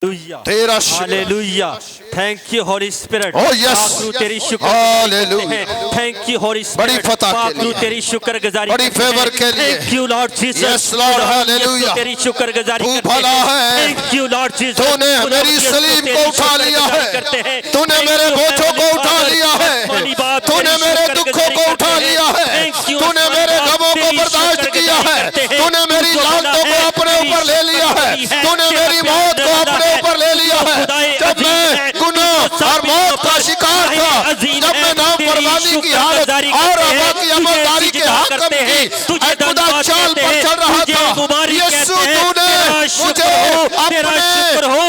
तेरा शुक्र। Hallelujah. Thank you holy spirit. Oh, yes. तेरी शुक्र हालेलुया। थैंक यू हॉली बड़ी स्पिरिट। फतह के लिए, तेरी शुक्रगुजारी, बड़ी फेवर के लिए। Thank you Lord Jesus. Yes, Lord, hallelujah. तेरी शुक्रगुजारी तू करते भला हैं। है। Thank you Lord Jesus. तूने मेरी सलीब को उठा लिया है, तूने मेरे बोझों को उठा लिया है, तूने मेरे दुखों को उठा लिया है, तूने मेरे गमों को बर्दाश्त किया है, तूने मेरी लानतों को अपने ऊपर ले लिया है, तूने मेरी मौत को अपने ऊपर ले लिया है। जब मैं गुनाह और मौत का शिकार था, जब मैं नाफरमानी की हालत और अबा की अमलदारी के हाकम की खुदा चाल पर चल रहा था, यीशु तूने मुझे अपने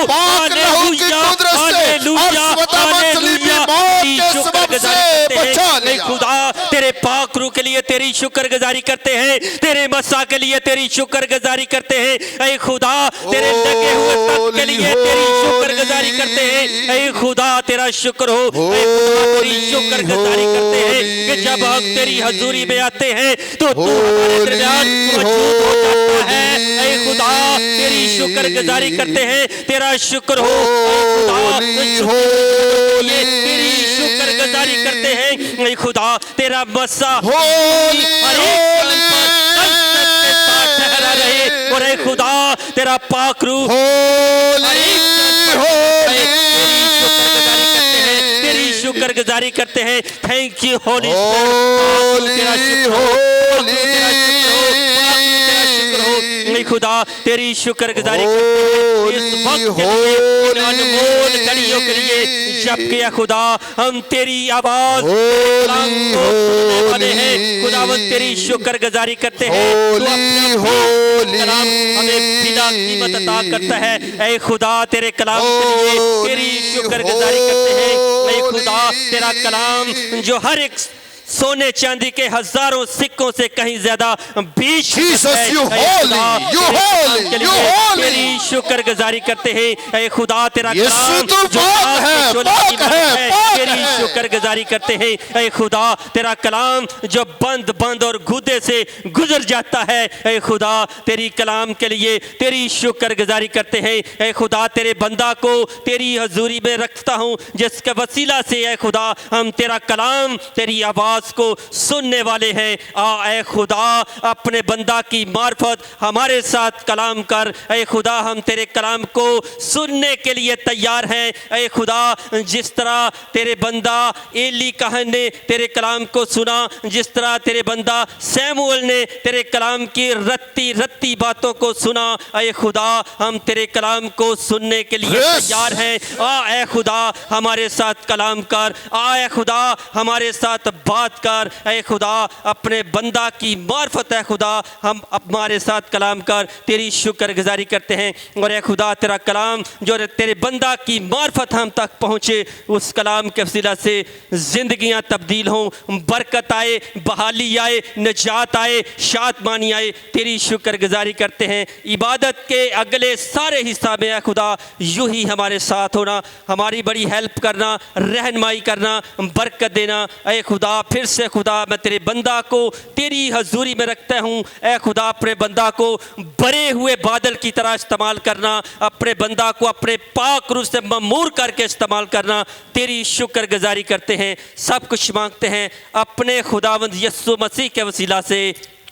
पाक लहू की कुदरत से और स्वतः मतलबी मौत के सबब से बचा लिया। खुदा तेरे पाक रूह के लिए तेरी शुक्रगुजारी करते हैं, तेरे मसा के लिए तेरी शुक्रगुजारी करते हैं। ऐ खुदा तेरे लगे हुए तख्त के लिए तेरी शुक्रगुजारी करते हैं। ऐ खुदा तेरा शुक्र हो। ऐ खुदा तेरी शुक्रगुजारी करते हैं कि जब हम तेरी हजूरी में आते हैं तो तू हमारे दरमियान मौजूद हो जाता है। ऐ खुदा तेरी शुक्रगुजारी करते हैं, तेरा शुक्र हो। तेरी शुक्रगुजारी करते हैं। ऐ खुदा तेरा मसा ठहरा रहे और ऐ खुदा तेरा पाक रूह तेरी शुक्रगुजारी करते हैं। थैंक यू हॉली खुदा तेरी शुक्रगुजारी करते हैं इस वक्त के लिए, अनमोल घड़ियों के लिए, जबकि खुदा हम तेरी आवाज सुनने वाले हैं। खुदावंद तेरी शुक्रगुजारी करते हैं, तू अपना कलाम हमें बिना कीमत अता करता है। ऐ खुदा तेरे कलाम के लिए तेरी शुक्रगुजारी करते हैं। ऐ खुदा तेरा कलाम जो हर एक सोने चांदी के हजारों सिक्कों से कहीं ज्यादा बीच तेरी शुक्रगुजारी करते हैं। ऐ खुदा तेरा कलाम जो तेरी शुक्रगुजारी करते हैं। ऐ खुदा तेरा कलाम जो बंद बंद और गुदे से गुजर जाता है। ऐ खुदा तेरी कलाम के लिए तेरी शुक्रगुजारी करते हैं। ऐ खुदा तेरे बंदा को तेरी हजूरी में रखता हूँ, जिसके वसीला से ऐ खुदा हम तेरा कलाम तेरी आवाज को सुनने वाले हैं। ऐ खुदा अपने बंदा की मार्फत हमारे साथ कलाम कर। ऐ खुदा हम तेरे कलाम को सुनने के लिए तैयार हैं। ऐ खुदा जिस तरह तेरे बंदा एली कहन ने तेरे कलाम को सुना, जिस तरह तेरे बंदा सैमुअल ने तेरे कलाम की रत्ती रत्ती बातों को सुना, ऐ खुदा हम तेरे कलाम को सुनने के लिए तैयार हैं। ऐ खुदा हमारे साथ कलाम कर, ऐ खुदा हमारे साथ बात कर। ऐ खुदा अपने बंदा की मार्फत है खुदा हम हमारे साथ कलाम कर। तेरी शुक्रगुजारी करते हैं और ऐ खुदा तेरा कलाम जो तेरे बंदा की मार्फत हम तक पहुँचे, उस कलाम के वसीला से जिंदगियां तब्दील हों, बरकत आए, बहाली आए, निजात आए, शादमानी आए। तेरी शुक्रगुजारी करते हैं। इबादत के अगले सारे हिस्सा में ऐ खुदा यूं ही हमारे साथ होना, हमारी बड़ी हेल्प करना, रहनुमाई करना, बरकत देना। ऐ खुदा फिर से खुदा मैं तेरे बंदा को तेरी हजूरी में रखता हूँ। ऐ खुदा अपने बंदा को भरे हुए बादल की तरह इस्तेमाल करना, अपने बंदा को अपने पाक रूह से ममूर करके इस्तेमाल करना। तेरी शुक्रगुजारी करते हैं, सब कुछ मांगते हैं अपने खुदावंद यीशु मसीह के वसीला से,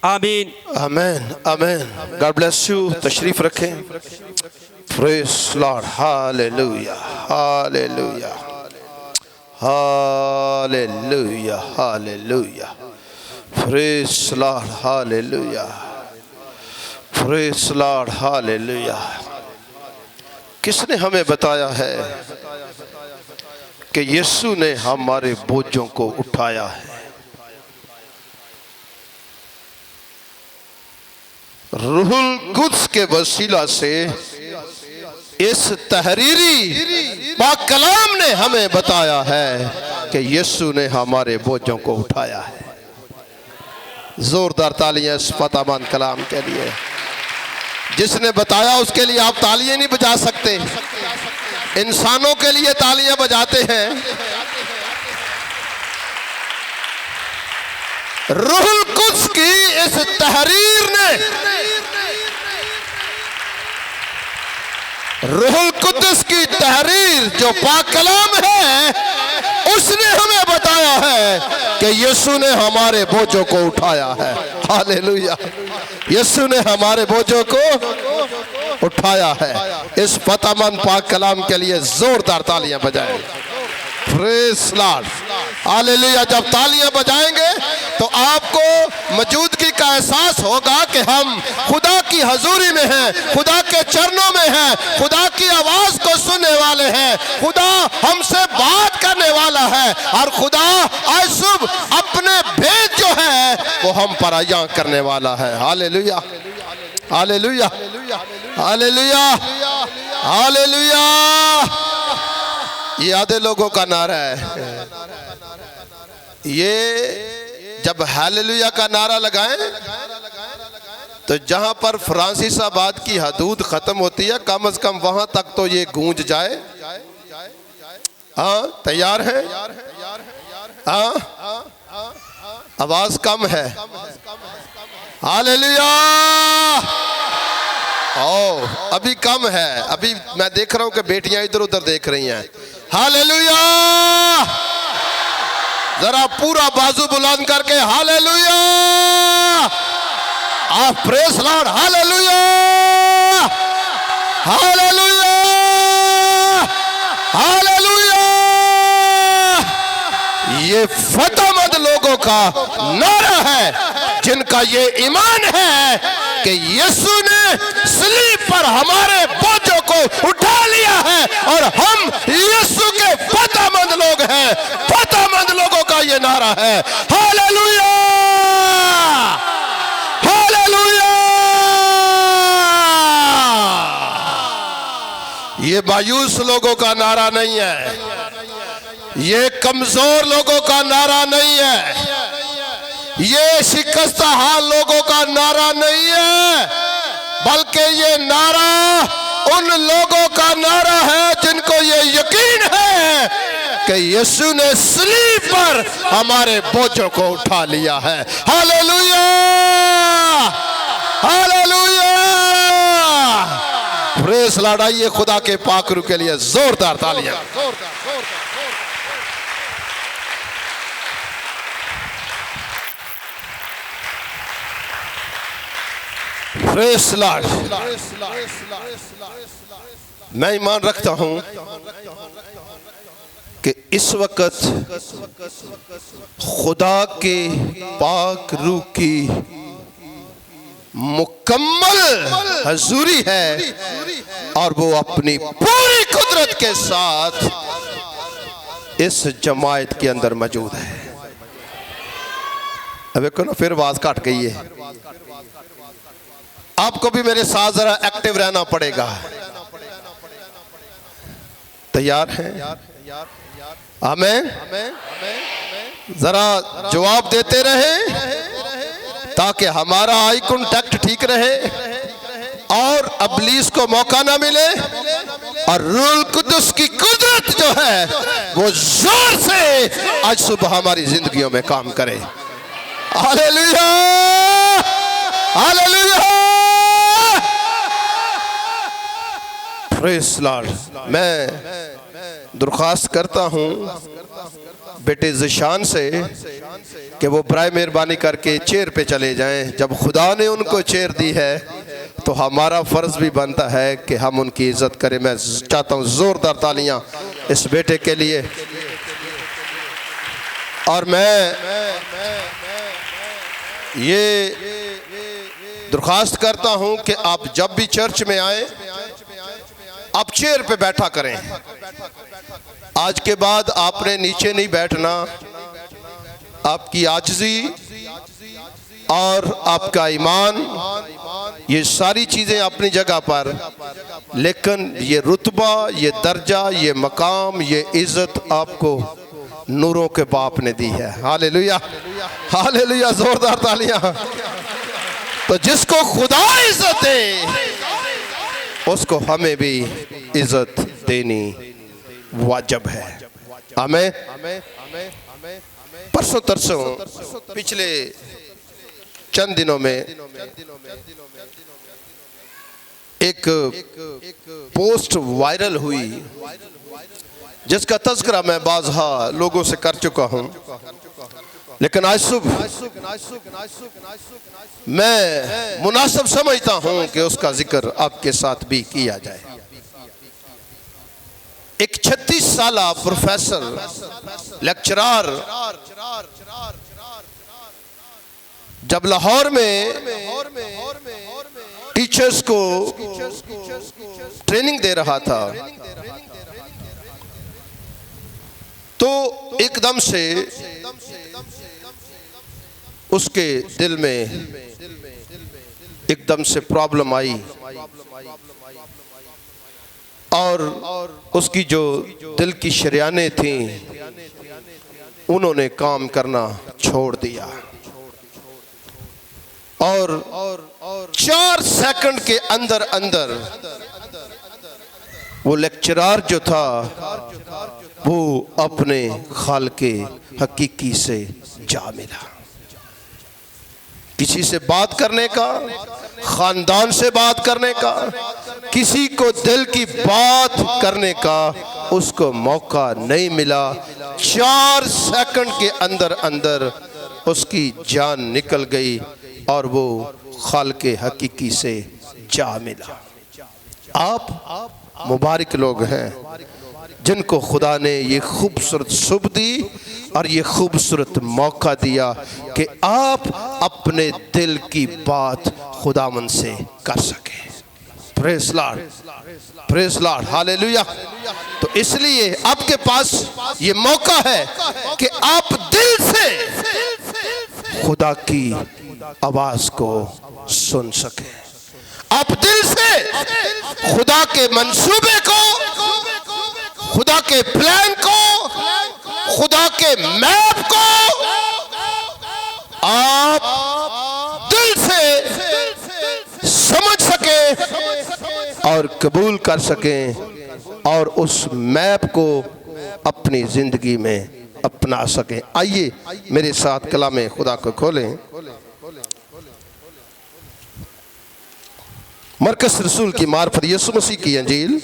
आमीन आमीन आमीन। God bless you. तशरीफ रखें। Praise Lord. Hallelujah hallelujah hallelujah hallelujah. Praise Lord hallelujah praise Lord hallelujah. किसने हमें बताया है कि यीशु ने हमारे बोझों को उठाया है? रूहुल कुद्स के वसीला से इस तहरीरी पाक कलाम ने हमें बताया है कि यीशु ने हमारे बोझों को उठाया है। जोरदार तालियां इस फतेहमंद कलाम के लिए। जिसने बताया उसके लिए आप तालियां नहीं बजा सकते, इंसानों के लिए तालियां बजाते हैं। रूहुल कुद्स की इस तहरीर ने रूहुल कुद्दुस की तहरीर जो पाक कलाम है, उसने हमें बताया है कि यीशु ने हमारे बोझों को उठाया है। हालेलुया, यीशु ने हमारे बोझों को उठाया है। इस फतेहमंद पाक कलाम के लिए जोरदार तालियां बजाएं। Praise lord, hallelujah. जब तालियां बजाएंगे तो आपको मौजूदगी का एहसास होगा कि हम खुदा की हजूरी में हैं, खुदा के चरणों में हैं, खुदा की आवाज को सुनने वाले हैं, खुदा हमसे बात करने वाला है और खुदा आज सुबह अपने भेद जो है वो हम पर अयां करने वाला है। Hallelujah, hallelujah, hallelujah, hallelujah. ये आधे लोगों का नारा है। ये जब हालेलुया का नारा लगाएं तो जहां पर फ्रांसिसाबाद की हदूद खत्म होती है, कम से कम वहां तक तो ये गूंज जाए। हाँ, तैयार है? हाँ, आवाज कम है। हालेलुया। ओ, अभी कम है। अभी मैं देख रहा हूं कि बेटियां इधर उधर देख रही हैं। हालेलुया। जरा पूरा बाजू बुलंद करके हालेलुया। आप praise lord, hallelujah, hallelujah, hallelujah. ये फतेहमंद लोगों का नारा है जिनका ये ईमान है कि यीशु ने सलीब पर हमारे बोझों को उठा लिया है और हम यीशु के फतेहमंद लोग हैं। फतेहमंद लोगों का ये नारा है। Hallelujah, hallelujah. ये मायूस लोगों का नारा नहीं है, ये कमजोर लोगों का नारा नहीं है, ये शिकस्त हाल लोगों का नारा नहीं है, बल्कि ये नारा उन लोगों का नारा है जिनको ये यकीन है कि यीशु ने सलीब पर हमारे बोझों को उठा लिया है। Hallelujah, hallelujah. Praise Lord. आइए खुदा के पाक रूह के लिए जोरदार तालियां। Praise Lord. मैं ईमान रखता हूं कि इस वक्त खुदा के पाक रूह की मुकम्मल हजूरी है और वो अपनी पूरी कुदरत के साथ इस जमायत के अंदर मौजूद है। अब देखो ना, फिर आवाज कट गई है। आपको भी मेरे साथ जरा एक्टिव रहना पड़ेगा। तैयार हैं? आमीन। जरा जवाब देते रहे ताकि हमारा आई कांटेक्ट ठीक रहे और इब्लीस को मौका ना मिले और रूहुल कुद्दुस की कुदरत जो है वो जोर से आज सुबह हमारी जिंदगियों में काम करे। Hallelujah, hallelujah. Praise Lord. मैं दरख्वास्त करता हूँ बेटे ज़िशान से कि वो बराए मेहरबानी करके चेयर पे चले जाएं। जब खुदा ने उनको चेयर दी है तो हमारा फ़र्ज़ भी बनता है कि हम उनकी इज़्ज़त करें। मैं चाहता हूँ ज़ोरदार तालियां इस बेटे के लिए। और मैं ये दरख्वास्त करता हूँ कि आप जब भी चर्च में आए आप चेयर पे बैठा करें। आज के बाद आपने नीचे नहीं बैठना। आपकी आजिज़ी और आपका ईमान, ये सारी चीज़ें अपनी जगह पर, लेकिन ये रुतबा, ये दर्जा, ये मकाम, ये इज़्ज़त आपको नूरों के बाप ने दी है। Hallelujah, hallelujah. जोरदार तालियां। तो जिसको खुदा इज़्ज़त दे उसको हमें भी इज़्ज़त देनी वाजिब है। आमीन। परसों तरसों पिछले चंद दिनों में एक पोस्ट वायरल हुई जिसका तज़किरा मैं बाज़हा लोगों से कर चुका हूं, लेकिन आज सुबह मैं मुनासिब समझता हूं कि उसका जिक्र आपके साथ भी किया जाए। एक 36 साला प्रोफेसर लेक्चरर जब लाहौर में टीचर्स को ट्रेनिंग दे रहा था तो एकदम से उसके दिल में एकदम से प्रॉब्लम आई और उसकी जो दिल की शरियानें थीं उन्होंने काम करना छोड़ दिया और 4 सेकंड के अंदर अंदर वो लेक्चरर जो था वो अपने खालिक़े हकीकी से जा मिला। किसी से बात करने का, खानदान से बात करने का, किसी को दिल की बात करने का उसको मौका नहीं मिला। 4 सेकंड के अंदर अंदर उसकी जान निकल गई और वो खालिक़े हकीकी से जा मिला। आप मुबारक लोग हैं जिनको खुदा ने ये खूबसूरत सुबह दी और ये खूबसूरत मौका दिया कि आप अपने दिल की बात खुदावंद से कर सकें। Praise Lord, praise lord, hallelujah. तो इसलिए आपके पास ये मौका है कि आप दिल से खुदा की आवाज को सुन सकें, आप दिल से खुदा के मंसूबे को, खुदा के प्लान को, खुदा के मैप को आप दिल से समझ सके और कबूल कर सकें और उस मैप को अपनी जिंदगी में अपना सकें। आइए मेरे साथ कलामे खुदा को खोलें। मरकस रसूल की मार्फत यीशु मसीह की अंजील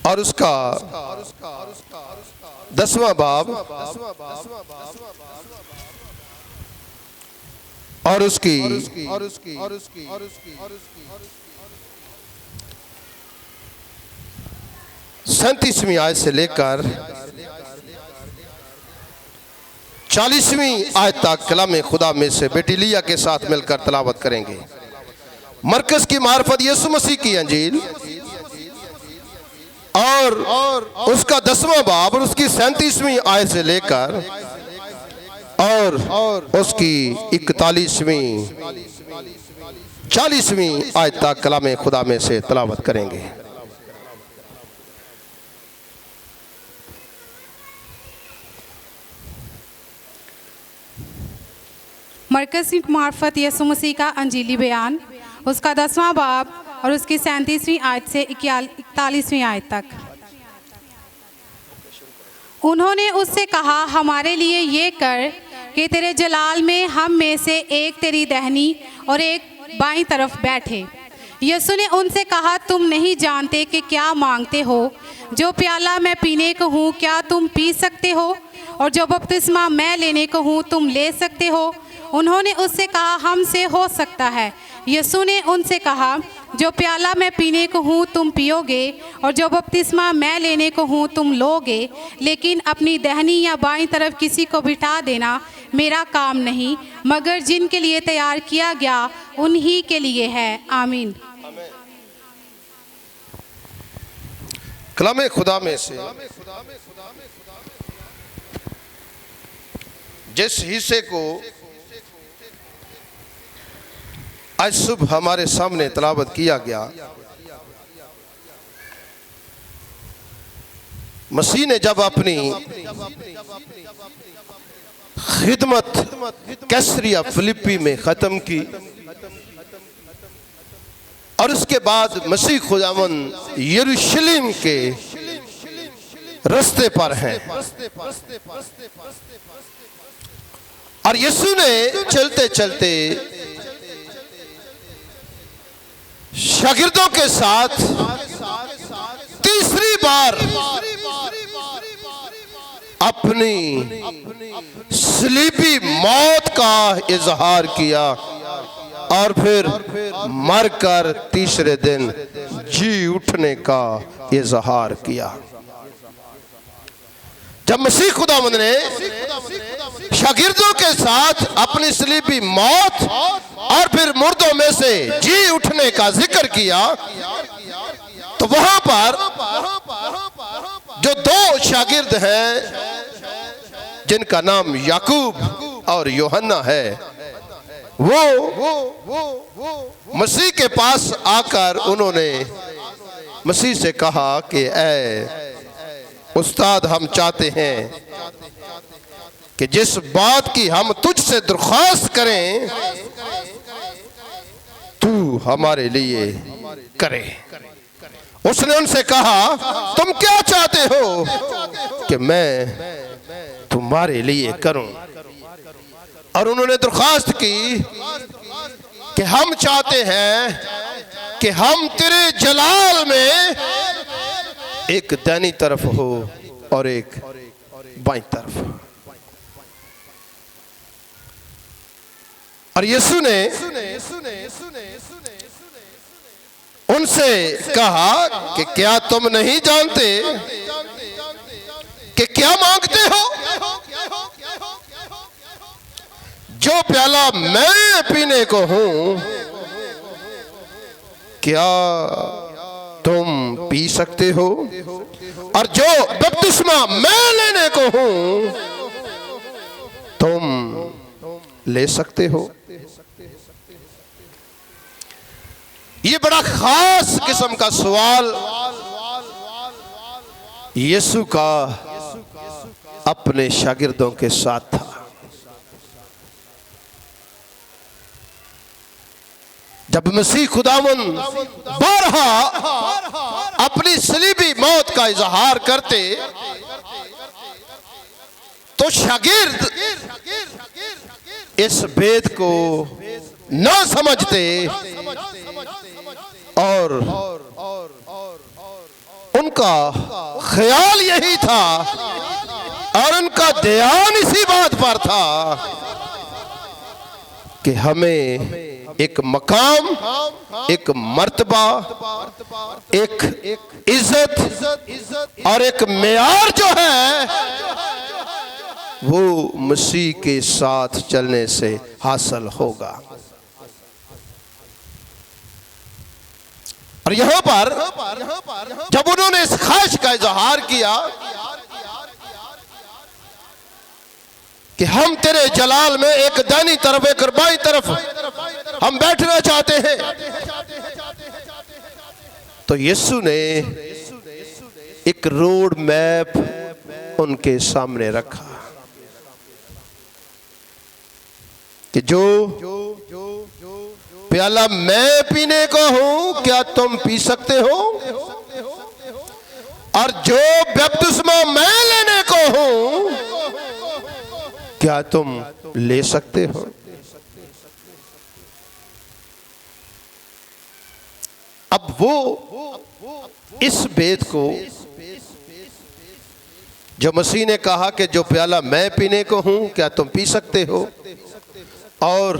और उसका 10वां बाब और उसकी 37वीं आयत से लेकर 40वीं आयत तक कलामे खुदा में से बेटी लिया के साथ मिलकर तलावत करेंगे। मरकस की मार्फत यीशु मसीह की अंजील और उसका 10वां बाब और उसकी 37वीं आयत से लेकर और उसकी 41वीं 40वीं आयत तक कलामे खुदा में से तलावत करेंगे। मरकस की मार्फत यीशु मसीह का अंजीली बयान, उसका 10वां बाब और उसकी 37वीं आयत से 41वीं आयत तक। उन्होंने उससे कहा, हमारे लिए ये कर कि तेरे जलाल में हम में से एक तेरी दाहिनी और एक बाईं तरफ बैठे। यीशु ने उनसे कहा, तुम नहीं जानते कि क्या मांगते हो। जो प्याला मैं पीने को हूँ क्या तुम पी सकते हो, और जो बपतिस्मा मैं लेने को हूँ तुम ले सकते हो। उन्होंने उससे कहा, हमसे हो सकता है। यीशु ने उनसे कहा, जो प्याला मैं पीने को हूँ तुम पियोगे, और जो बपतिस्मा मैं लेने को हूँ तुम लोगे, लेकिन अपनी दाहिनी या बाईं तरफ किसी को बिठा देना मेरा काम नहीं, मगर जिनके लिए तैयार किया गया उन्हीं के लिए है। आमीन। कलामे खुदा में से जिस हिस्से को आज सुबह हमारे सामने तलावत किया गया, मसीह ने जब अपनी खिदमत कैसरिया फिलिप्पी में ख़त्म की और उसके बाद मसीह खुदावंद यरूशलेम के रास्ते पर हैं और यीशु ने चलते चलते शागिर्दों के साथ तीसरी बार अपनी सलीबी मौत का इजहार किया और फिर मरकर तीसरे दिन जी उठने का इजहार किया। जब मसीह खुदावंद ने शागिर्दों के साथ अपनी सलीबी मौत और फिर मुर्दों में से जी उठने का जिक्र किया तो वहां पर जो दो शागिर्द हैं जिनका नाम याकूब और यूहन्ना है, वो मसीह के पास आकर उन्होंने मसीह से कहा कि ऐ उस्ताद, हम चाहते हैं कि जिस बात की हम तुझसे दरख्वास्त करें तू हमारे लिए करे। उसने उनसे कहा, तुम क्या चाहते हो कि मैं तुम्हारे लिए करूं? और उन्होंने दरख्वास्त की कि हम चाहते हैं कि हम तेरे जलाल में एक दाहिनी तरफ हो और एक बाईं तरफ। और यीशु ने उनसे कहा कि क्या तुम नहीं जानते कि क्या मांगते हो? जो प्याला मैं पीने को हूं, क्या तुम पी सकते हो? और जो बपतिस्मा मैं लेने को हूं, तुम ले सकते हो? ये बड़ा खास किस्म का सवाल यीशु का अपने शागिर्दों के साथ था। जब मसीह खुदावंद बारहा अपनी सलीबी मौत का इजहार करते तो शागिर्द इस भेद को न समझते और उनका ख्याल यही था और उनका ध्यान इसी बात पर था कि हमें एक मकाम, एक मर्तबा, एक इज्जत और एक मेयार जो है वो मसीह के साथ चलने से हासिल होगा। और यहां पर जब उन्होंने इस ख्वाहिश का इजहार किया कि हम तेरे जलाल में एक दाहिनी तरफ एक बाईं तरफ हम बैठना चाहते हैं, तो यीशु ने एक रोड मैप उनके सामने रखा कि जो प्याला मैं पीने को हूं, क्या तुम पी सकते हो? और जो बपतिस्मा मैं लेने को हूं, क्या तुम ले सकते हो? अब वो इस भेद को जो मसीह ने कहा कि जो प्याला मैं पीने को हूं, क्या तुम पी सकते हो? और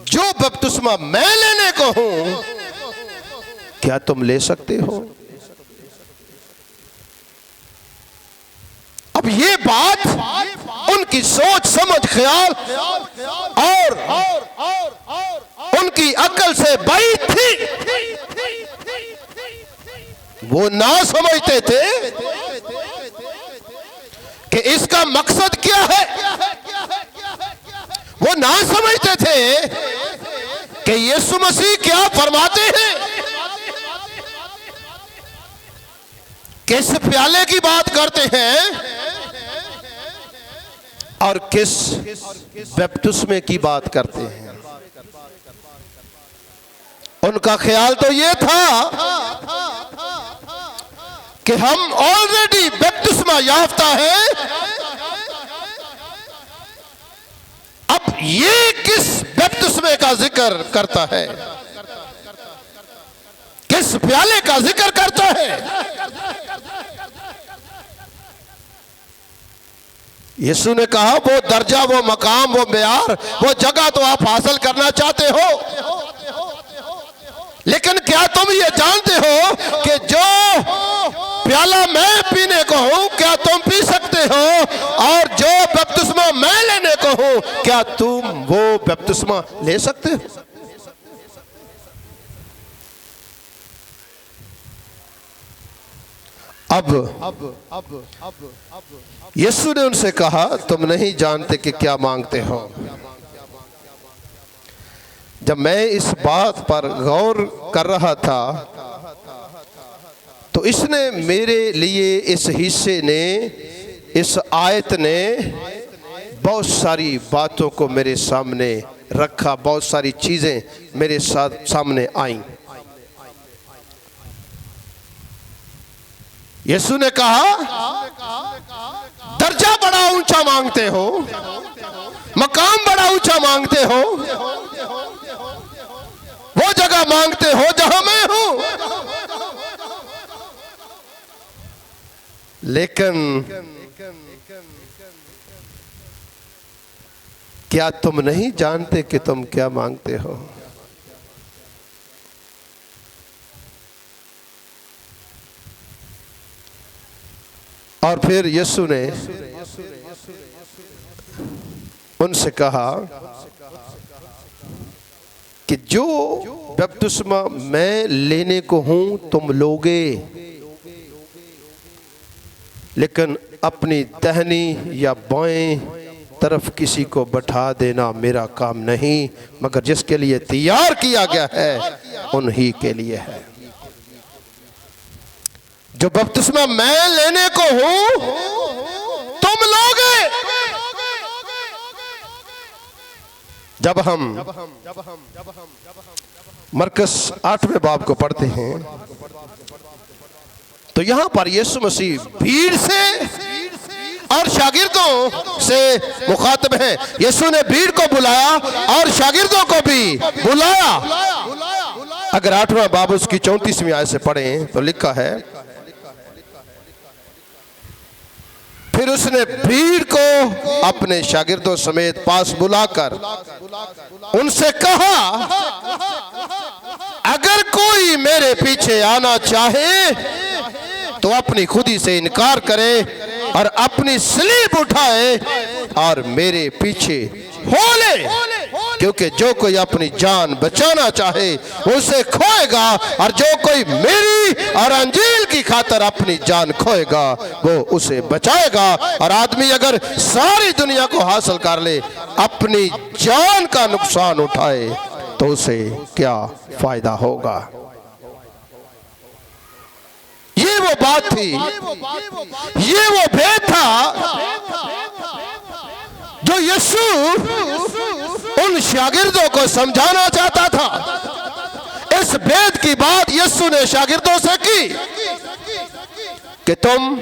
जो बपतिस्मा मैं लेने को हूं, क्या तुम ले सकते हो? अब ये बात उनकी सोच समझ ख्याल और उनकी अकल से बाहर थी। वो ना समझते थे कि इसका मकसद क्या है। वो ना समझते थे कि यीशु मसीह क्या फरमाते हैं, किस प्याले की बात करते हैं और किस बपतिस्मे की बात करते हैं। उनका ख्याल तो ये था कि हम ऑलरेडी बपतिस्मा याफ्ता हैं ये किस बपतिस्मे का जिक्र करता है, किस प्याले का जिक्र करता है? यीशु ने कहा वो दर्जा, वो मकाम, वो मेयार, वो जगह तो आप हासिल करना चाहते हो, लेकिन क्या तुम ये जानते हो कि जो प्याला मैं पीने को हूं क्या तुम पी सकते हो, और जो बपतिस्मा मैं लेने को हूं क्या तुम वो बपतिस्मा ले सकते हो? अब यीशु ने उनसे कहा तुम नहीं जानते कि क्या मांगते हो। जब मैं इस बात पर गौर कर रहा था तो इसने मेरे लिए, इस हिस्से ने, इस आयत ने बहुत सारी बातों को मेरे सामने रखा, बहुत सारी चीजें मेरे साथ सामने आईं। यीशु ने कहा दर्जा बड़ा ऊंचा मांगते हो, मकाम बड़ा ऊंचा मांगते हो, वो जगह मांगते हो जहां मैं हूं, लेकिन क्या तुम नहीं जानते कि तुम क्या मांगते हो? और फिर यीशु ने उनसे कहा कि जो बपतिस्मा मैं लेने को हूं तुम लोगे, लेकिन अपनी दाहिनी या बाएं तरफ किसी को बैठा देना मेरा काम नहीं, मगर जिसके लिए तैयार किया गया है उन्हीं के लिए है। जो बपतिस्मा मैं लेने को हूं तुम लोगे। जब हम मरकस 8वें बाब को पढ़ते हैं तो यहां पर यीशु मसीह भीड़ से और शागिर्दों से मुखातब है। यीशु ने भीड़ को बुलाया और शागिर्दों को भी बुलाया। अगर 8वां बाब उसकी 34वीं आयत से पढ़ें तो लिखा है, फिर उसने भीड़ को अपने शागिर्दों समेत पास बुलाकर उनसे कहा, अगर कोई मेरे पीछे आना चाहे तो अपनी खुदी से इनकार करे और अपनी सलीब उठाए और मेरे पीछे हो ले, क्योंकि जो कोई अपनी जान बचाना चाहे उसे खोएगा, और जो कोई मेरी और अंजील की खातिर अपनी जान खोएगा वो उसे बचाएगा। और आदमी अगर सारी दुनिया को हासिल कर ले, अपनी जान का नुकसान उठाए तो उसे क्या फायदा होगा? ये वो बात थी, ये वो भेद था जो यीशु उन शागिर्दों को समझाना चाहता था। इस भेद की बात यीशु ने शागिर्दों से की कि तुम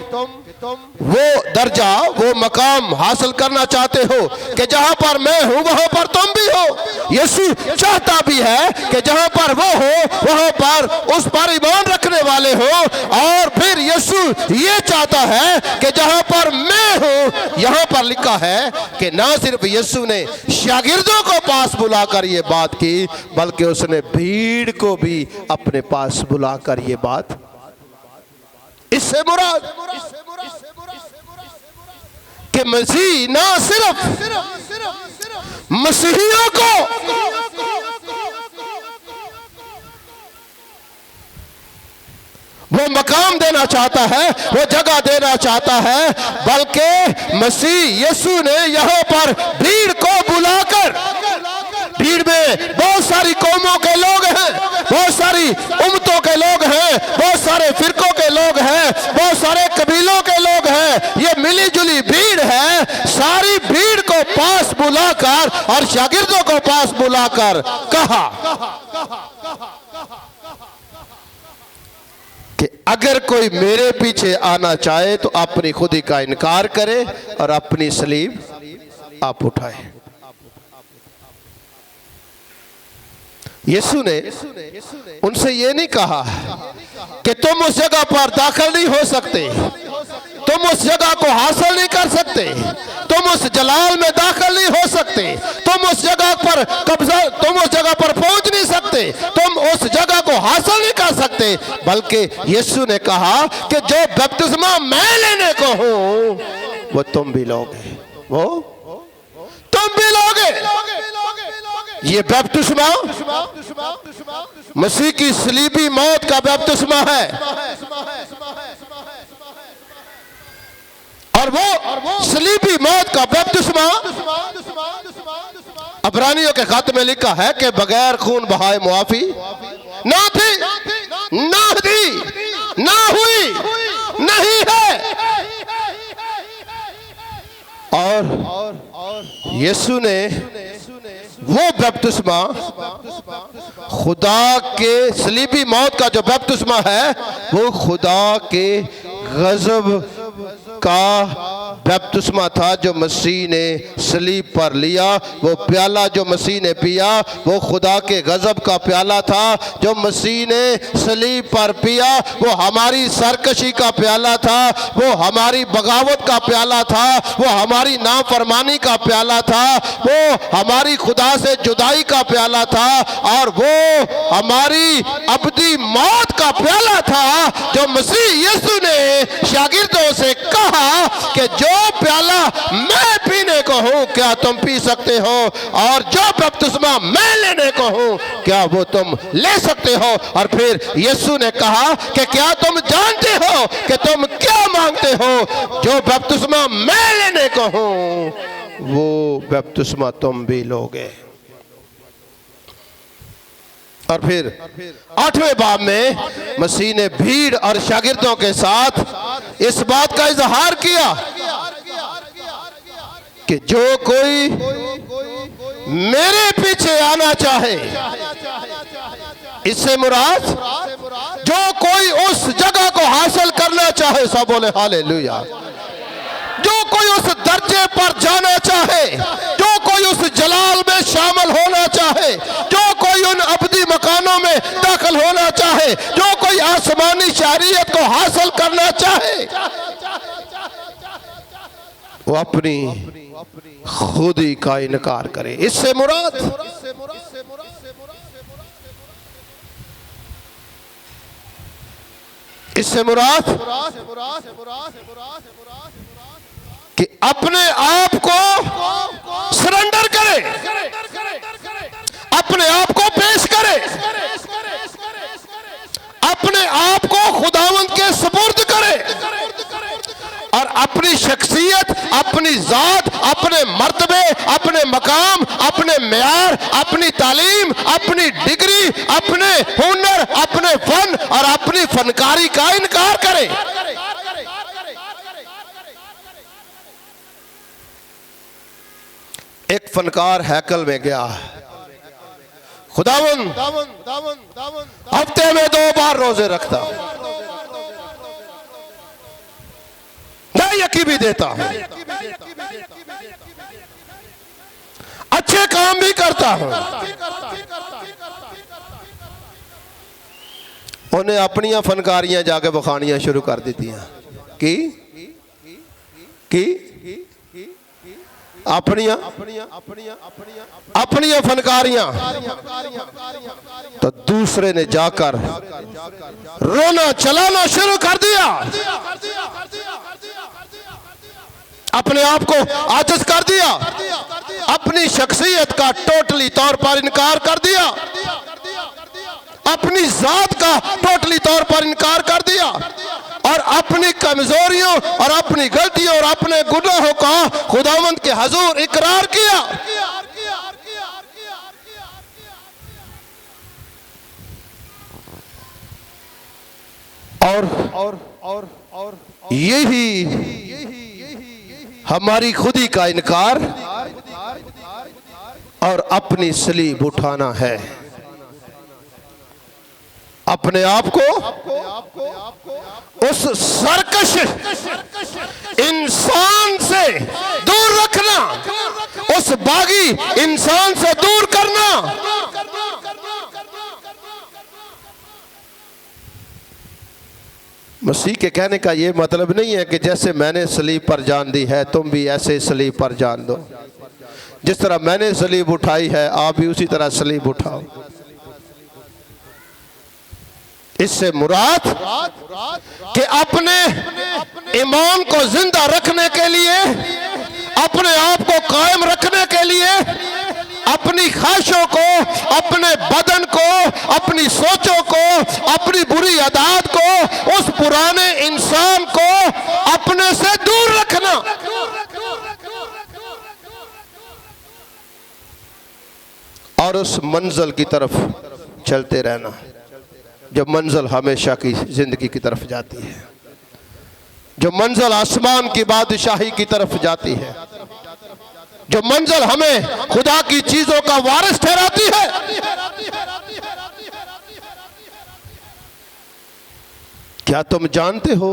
वो दर्जा, वो मकाम हासिल करना चाहते हो कि जहां पर मैं हूं वहां पर तुम भी हो। यीशु चाहता भी है कि जहां पर वो हो वहां पर उस पर ईमान रखने वाले हो, और फिर यीशु ये चाहता है कि जहां पर मैं हूं, यहां पर लिखा है कि ना सिर्फ यीशु ने शागिर्दों को पास बुलाकर ये बात की, बल्कि उसने भीड़ को भी अपने पास बुलाकर ये बात, इससे मुराद कि मसीह ना सिर्फ मसीहियों को वो मकाम देना चाहता है, वो जगह देना चाहता है, बल्कि मसीह यीशु ने यहां पर भीड़ को बुलाकर, भीड़ में बहुत सारी कौमों के लोग हैं, बहुत सारी उम्मतों के लोग हैं, बहुत सारे फिरकों के लोग हैं, बहुत सारे कबीलों के लोग हैं, ये मिली जुली भीड़ है। सारी भीड़ को पास बुलाकर और शागिर्दों को पास बुलाकर कहा कि अगर कोई मेरे पीछे आना चाहे तो अपनी खुदी का इनकार करे और अपनी सलीब आप उठाए। यीशु ने उनसे ये नहीं कहा कि तुम उस जगह पर दाखिल नहीं हो सकते, तुम उस जगह को हासिल नहीं कर सकते, तुम उस जलाल में दाखिल नहीं हो सकते, तुम उस जगह पर कब्जा, तुम उस जगह पर पहुंच नहीं सकते, तुम उस जगह को हासिल नहीं कर सकते। बल्कि यीशु ने कहा कि जो बपतिस्मा मैं लेने को हूं वो तुम भी लोगे, वो तुम भी लोगे। ये बपतिस्मा मसीह की सलीबी मौत का बपतिस्मा है, और वो सलीबी मौत का बपतिस्मा अब्रानियों के खत में लिखा है कि बगैर खून बहाए मुआफी ना थी, ना थी, ना हुई, नहीं है। और यीशु ने वो बपतिस्मा, खुदा के सलीबी मौत का जो बपतिस्मा है, वो खुदा के गजब का बपतिस्मा था जो मसीह ने सलीब पर लिया। वो प्याला जो मसीह ने पिया वो खुदा के गजब का प्याला था जो मसीह ने सलीब पर पिया। वो हमारी सरकशी का प्याला था, वो हमारी बगावत का प्याला था, वो हमारी नाफरमानी का प्याला था, वो हमारी खुदा से जुदाई का प्याला था, और वो हमारी अबदी मौत का प्याला था जो मसीह यीशु ने शागिर्दों से कहा कि जो प्याला मैं पीने को हूं क्या तुम पी सकते हो, और जो बपतिस्मा मैं लेने को हूं क्या वो तुम ले सकते हो। और फिर यीशु ने कहा कि क्या तुम जानते हो कि तुम क्या मांगते हो, जो बपतिस्मा मैं लेने को हूं वो बपतिस्मा तुम भी लोगे। और फिर 8वें बाब में मसीह ने भीड़ और शागिर्दों के साथ इस बात का इजहार किया कि जो कोई मेरे पीछे आना चाहे, इससे मुराद जो कोई उस जगह को हासिल करना चाहे, सब बोले हालेलुया, जो कोई उस दर्जे पर जाना चाहे, जो कोई उस जलाल में शामिल होना चाहे, जो कोई उन अबदी मकानों में दाखिल होना चाहे, जो कोई आसमानी शहरियत को हासिल करना चाहे, वो अपनी खुदी का इनकार करे। इससे मुराद कि अपने आप को सरेंडर करे, अपने आप को पेश करे, अपने आप को खुदावंद के सुपुर्द करे, और अपनी शख्सियत, अपनी जात, अपने मर्तबे, अपने मकाम, अपने मेयार, अपनी तालीम, अपनी डिग्री, अपने हुनर, अपने फन और अपनी फनकारी का इनकार करे। एक फनकार हैकल में गया, खुदावन हफ्ते में 2 बार रोजे रखता, यकी भी देता हूं, अच्छे काम भी करता हूं। उन्हें अपनी फनकारियां जाके बखानियां शुरू कर दी थी कि अपनी फनकारियां। तो दूसरे ने जाकर रोना चलाना शुरू कर दिया, अपने आप को आजिज कर दिया, अपनी शख्सियत का टोटली तौर पर इनकार कर दिया, अपनी जात का टोटली तौर पर इनकार कर दिया, और अपनी कमजोरियों और अपनी गलतियों और अपने गुनाहों का खुदावंद के हजूर इकरार किया। और यही हमारी खुदी का इनकार और अपनी सलीब उठाना है। अपने आप को उस सरकश इंसान से दूर रखना, उस बागी इंसान से दूर करना, मसीह के कहने का ये मतलब नहीं है कि जैसे मैंने सलीब पर जान दी है तुम भी ऐसे सलीब पर जान दो। जिस तरह मैंने सलीब उठाई है आप भी उसी तरह सलीब उठाओ। इससे मुराद कि अपने ईमान को जिंदा रखने के लिए, अपने आप को कायम रखने के लिए, अपनी ख्वाहिशों को, अपने बदन को, अपनी सोचों को, अपनी बुरी आदत को, उस पुराने इंसान को अपने से दूर रखना। और उस मंजिल की तरफ चलते रहना जो मंजिल हमेशा की जिंदगी की तरफ जाती है, जो मंजिल आसमान की बादशाही की तरफ जाती है, जो मंजिल हमें खुदा की चीजों का वारिस ठहराती है। क्या तुम जानते हो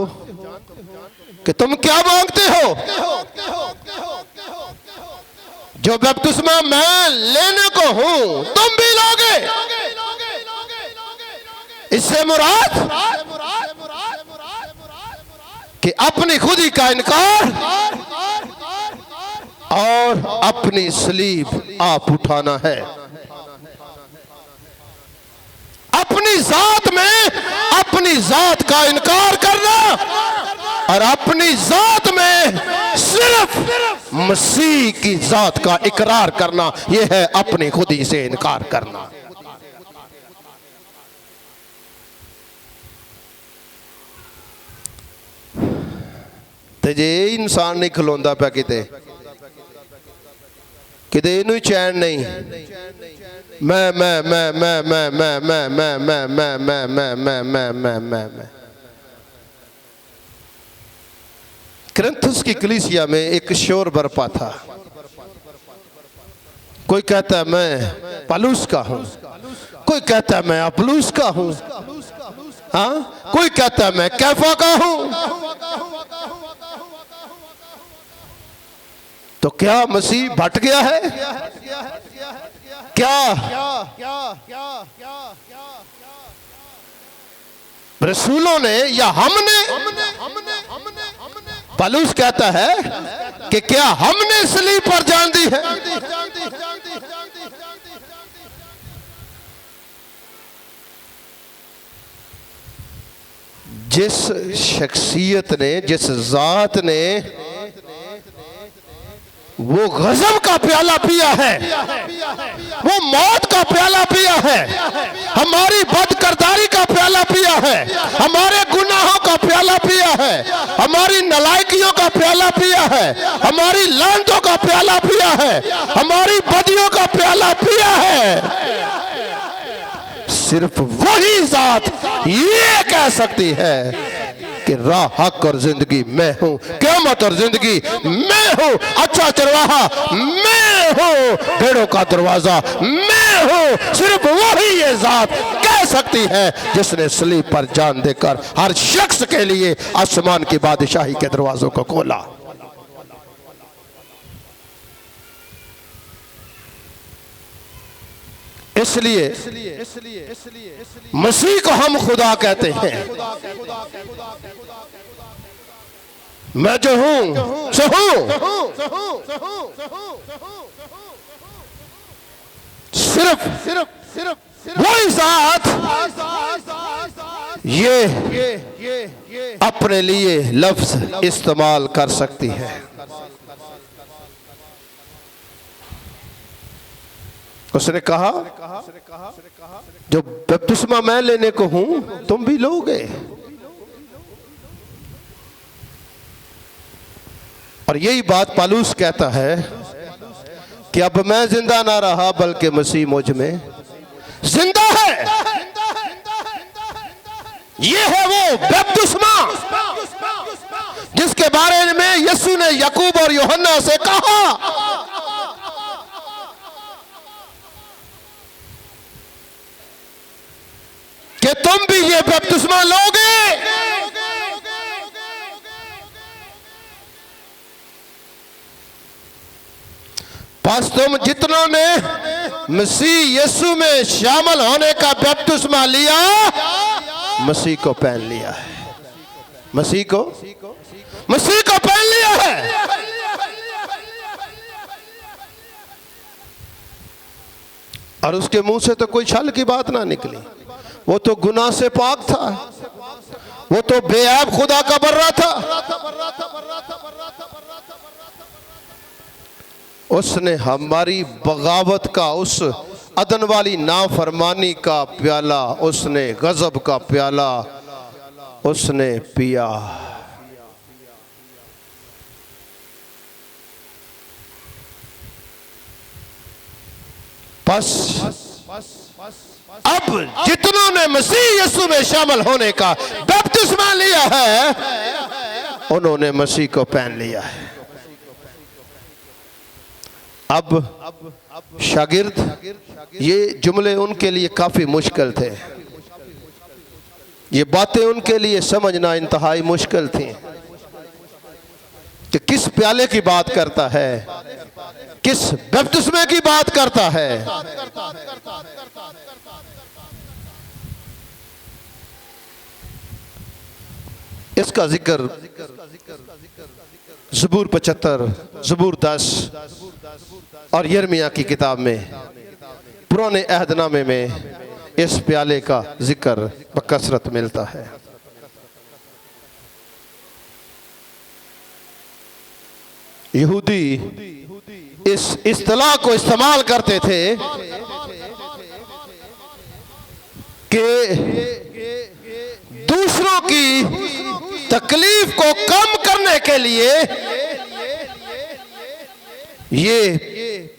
कि तुम क्या मांगते हो? जो बपतिस्मा मैं लेने को हूं तुम भी लोगे। इससे मुराद कि अपनी खुदी का इनकार और अपनी सलीब आप उठाना है। अपनी जात में अपनी जात का इनकार करना और अपनी जात में सिर्फ मसीह की जात का इकरार करना, यह है अपनी खुदी से इनकार करना। ते जे इंसान नहीं खलोंदा पा किते इनू चैन नहीं। मैं कुरिन्थुस की कलीसिया में एक शोर बरपा था। कोई कहता है मैं पौलुस का हूं, कोई कहता है मैं अपुल्लोस का हूं, हाँ, कोई कहता है मैं कैफा का हूं। तो क्या मसीह भट गया है? क्या रसूलों ने या हमने? पौलुस कहता है कि क्या हमने सलीब पर जान दी है? जिस शख्सियत ने, जिस जात ने वो गजब का प्याला पिया है, वो मौत का प्याला पिया है, हमारी बदकिरदारी का प्याला पिया है, हमारे गुनाहों का प्याला पिया है, हमारी नालायकियों का प्याला पिया है, हमारी लानतों का प्याला पिया है, हमारी बदियों का प्याला पिया है। सिर्फ वही जात ये कह सकती है कि राह, हक और जिंदगी मैं हूं, क़यामत और जिंदगी मैं हूं, अच्छा चरवाहा मैं हूं, भेड़ों का दरवाजा मैं हूं। सिर्फ वही ये जात कह सकती है जिसने सलीब पर जान देकर हर शख्स के लिए आसमान की बादशाही के दरवाजों को खोला। इसलिए मसीह को हम खुदा कहते हैं। मैं जो हूं सो हूं। सिर्फ वही जात ये अपने लिए लफ्ज इस्तेमाल कर सकती है। उसने कहा जो बपतिस्मा मैं लेने को हूं तुम भी लोगे। और यही बात पौलुस कहता है कि अब मैं जिंदा ना रहा बल्कि मसीह मुझ में जिंदा है। ये है वो बपतिस्मा जिसके बारे में यीशु ने याकूब और यूहन्ना से कहा कि तुम भी ये बपतिस्मा लोगे। बस तुम जितनों ने मसीह यीशु में शामिल होने का बपतिस्मा लिया, मसीह को पहन लिया है। मसीह को पहन लिया है। और उसके मुंह से तो कोई छल की बात ना निकली। वो तो गुनाह से पाक था, वो तो बेऐब खुदा का बर्रा था। उसने हमारी बगावत का, उस अदन वाली नाफरमानी का प्याला, उसने गजब का प्याला उसने पिया। अब जितनों ने मसीह यीशु में शामिल होने का बपतिस्मा लिया है, उन्होंने मसीह को पहन लिया है। अब शागिर्द, ये जुमले उनके लिए काफी मुश्किल थे, ये बातें उनके लिए समझना इंतहाई मुश्किल थी कि किस प्याले की बात करता है, किस बपतिस्मे की बात करता है। इसका जिक्र ज़बूर 75, ज़बूर 10 और यिर्मयाह की किताब में, पुराने अहदनामे में इस प्याले का जिक्र बकसरत मिलता है। यहूदी इस इस्तिलाह को इस्तेमाल करते थे कि दूसरों की तकलीफ को कम करने के लिए ये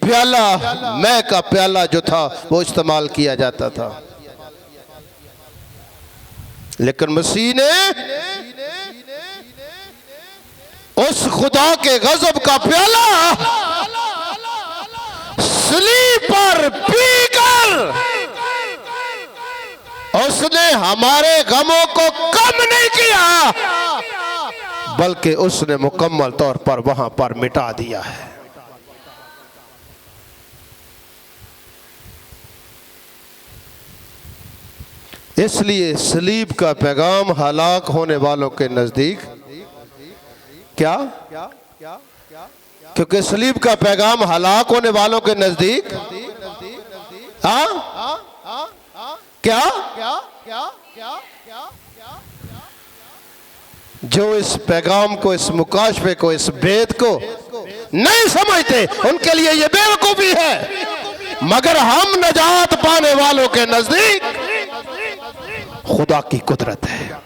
प्याला, मैं का प्याला जो था वो इस्तेमाल किया जाता था। लेकिन मसीह ने उस खुदा के गजब का प्याला सलीब पर पीकर उसने हमारे गमों को कम नहीं किया, बल्कि उसने मुकम्मल तौर पर वहां पर मिटा दिया है। इसलिए सलीब का पैगाम हलाक होने वालों के नजदीक क्या? क्योंकि सलीब का पैगाम हलाक होने वालों के नजदीक क्या? जो इस पैगाम को, इस मुकाशफे को, इस भेद को नहीं समझते, उनके लिए ये बेवकूफी है। मगर हम नजात पाने वालों के नजदीक खुदा की कुदरत है।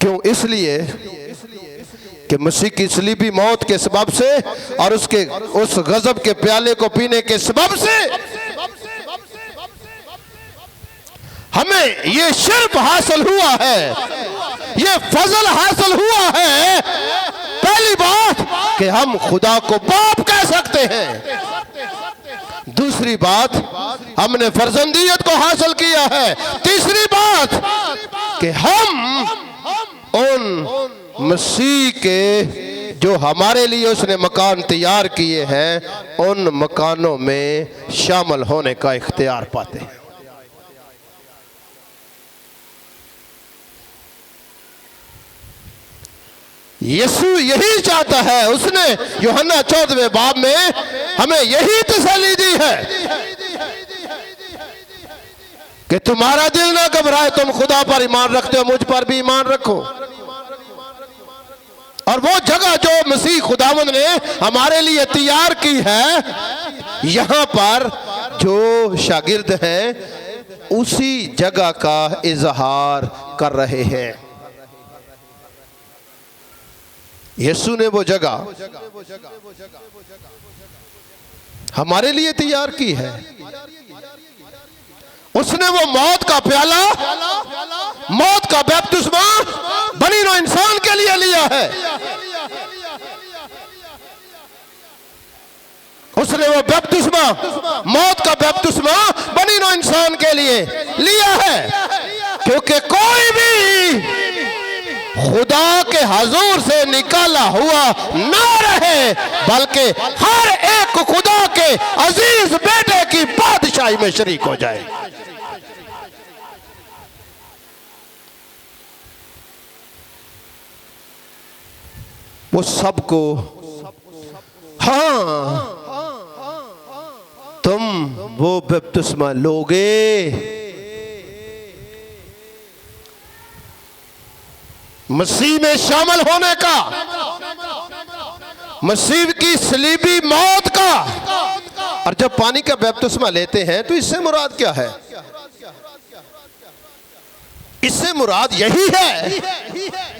क्यों? इसलिए कि मसीह की सलीबी मौत के सबब से और उसके उस गजब के प्याले को पीने के सबब से हमें ये शर्फ हासिल हुआ है, ये फजल हासिल हुआ है। पहली बात कि हम खुदा को बाप कह सकते हैं। दूसरी बात, हमने फर्जंदियत को हासिल किया है। तीसरी बात कि हम उन मसीह के जो हमारे लिए उसने मकान तैयार किए हैं, उन मकानों में शामिल होने का इख्तियार पाते हैं। यीशु यही चाहता है। उसने यूहन्ना 14वें बाब में हमें यही तसल्ली दी है कि तुम्हारा दिल ना घबराए, तुम खुदा पर ईमान रखते हो, मुझ पर भी ईमान रखो। और वो जगह जो मसीह खुदावंद ने हमारे लिए तैयार की है, यहां पर जो शागिर्द हैं उसी जगह का इजहार कर रहे हैं। यीशु ने वो जगह हमारे लिए तैयार की है। उसने वो मौत का प्याला, मौत का बपतिस्मा बनी नौ इंसान के लिए लिया है। उसने वो बपतिस्मा, मौत का बपतिस्मा बनी नौ इंसान के लिए लिया है, क्योंकि कोई भी खुदा के हजूर से निकाला हुआ ना रहे, बल्कि हर एक खुदा के अजीज बेटे की बादशाही में शरीक हो जाए। वो सबको, हाँ तुम वो बपतिस्मा लोगे। मसीह में शामिल होने का, मसीह की सलीबी मौत का। और जब पानी का बपतिस्मा लेते हैं तो इससे मुराद क्या है? इससे मुराद यही है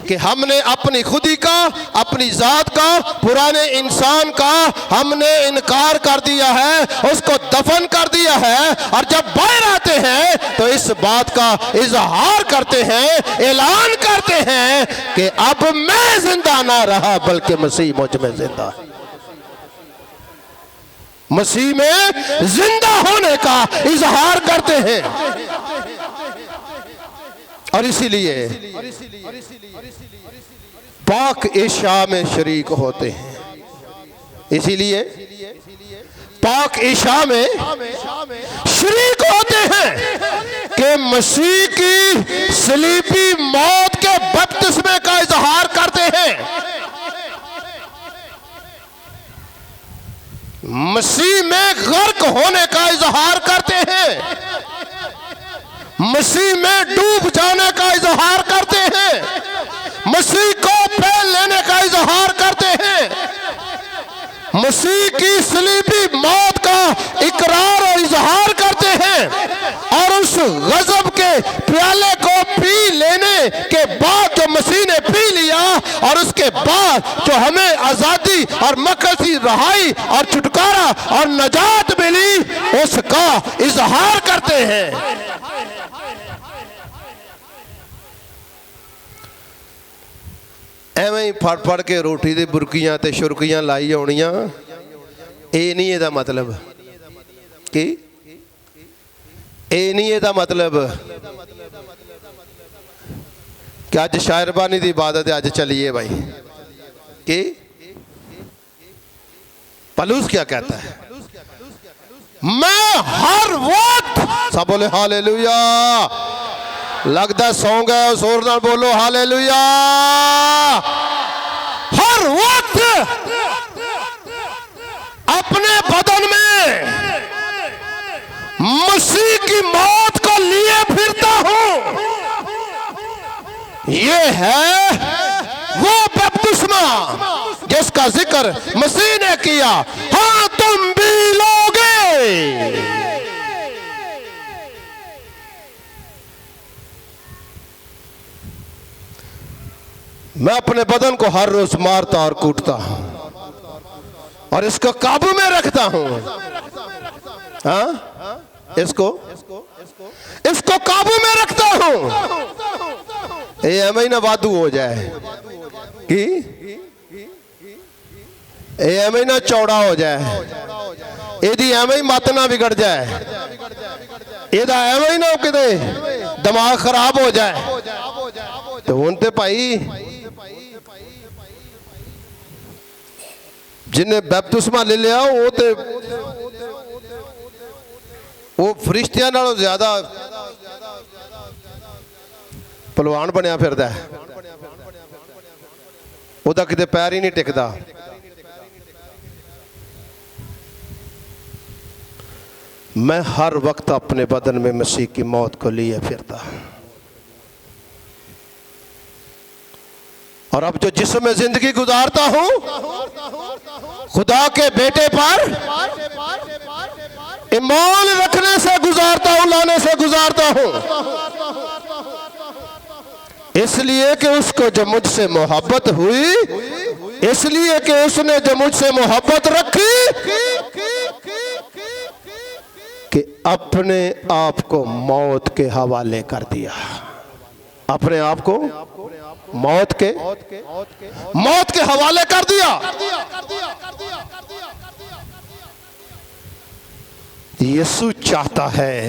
कि हमने अपनी खुदी का, अपनी जात का, पुराने इंसान का हमने इनकार कर दिया है, उसको दफन कर दिया है। और जब बाहर आते हैं तो इस बात का इजहार करते हैं, ऐलान करते हैं कि अब मैं जिंदा ना रहा बल्कि मसीह मुझ में जिंदा है। मसीह में जिंदा होने का इजहार करते हैं। और इसीलिए पाक ईशा में शरीक होते हैं। इसीलिए पाक ईशा में शरीक होते हैं कि मसीह की सलीबी मौत के बपतिस्मे का इजहार करते हैं। मसीह में गर्क होने का इजहार करते हैं। मसीह में डूब जाने का इजहार करते हैं। मसीह को पहन लेने का इजहार करते हैं। मसीह की सलीबी मौत का इकरार और इजहार करते हैं। और उस गजब के प्याले को पी लेने के बाद जो मसीह ने पी लिया, और उसके बाद जो हमें आजादी और मकसद की रहाई और छुटकारा और नजात मिली, उसका इजहार करते हैं। ਐਵੇਂ ਹੀ ਫੜ ਫੜ ਕੇ ਰੋਟੀ ਦੇ ਬੁਰਕੀਆਂ ਤੇ ਸ਼ੁਰਕੀਆਂ ਲਾਈ ਆਉਣੀਆਂ, ਇਹ ਨਹੀਂ ਇਹਦਾ ਮਤਲਬ। ਕੀ ਇਹ ਨਹੀਂ ਇਹਦਾ ਮਤਲਬ ਕਿ ਅੱਜ ਸ਼ਾਇਰਬਾਨੀ ਦੀ ਇਬਾਦਤ ਹੈ, ਅੱਜ चलिए भाई। कि पलूस क्या कहता है? मैं हर वक्त, सब बोले हालेलुया। लगता सॉन्ग है, उस और नाल बोलो हालेलुया। हर वक्त अपने बदन में मसीह की मौत को लिए फिरता हूं। ये है वो बपतिस्मा जिसका जिक्र मसीह ने किया। हाँ तुम भी लोगे। मैं अपने बदन को हर रोज मारता और कूटता हूं और इसको काबू में रखता हूं। हाँ इसको काबू में रखता हूं। ये एवं ना वादू हो जाए कि एवं ना चौड़ा हो जाए, यदि एवं ही मत ना बिगड़ जाए, यदा एवं ही ना किते दिमाग खराब हो जाए। तो हुण ते भाई जिन्हें बपतिस्मा ले लिया वो फरिश्तियां नालों ज्यादा पहलवान बनया फिरदा है। ओदा किते पैर ही नहीं टिकदा। मैं हर वक्त अपने बदन में मसीह की मौत को लिए फिरता। और अब जो जिस्म में जिंदगी गुजारता हूं, खुदा के बेटे पर ईमान रखने से गुजारता हूं, लाने से गुजारता हूं। इसलिए कि उसको जो मुझसे मोहब्बत हुई, इसलिए कि उसने जो मुझसे मोहब्बत रखी कि अपने आप को मौत के हवाले कर दिया। अपने आप को मौत के हवाले कर दिया। यीशु चाहता है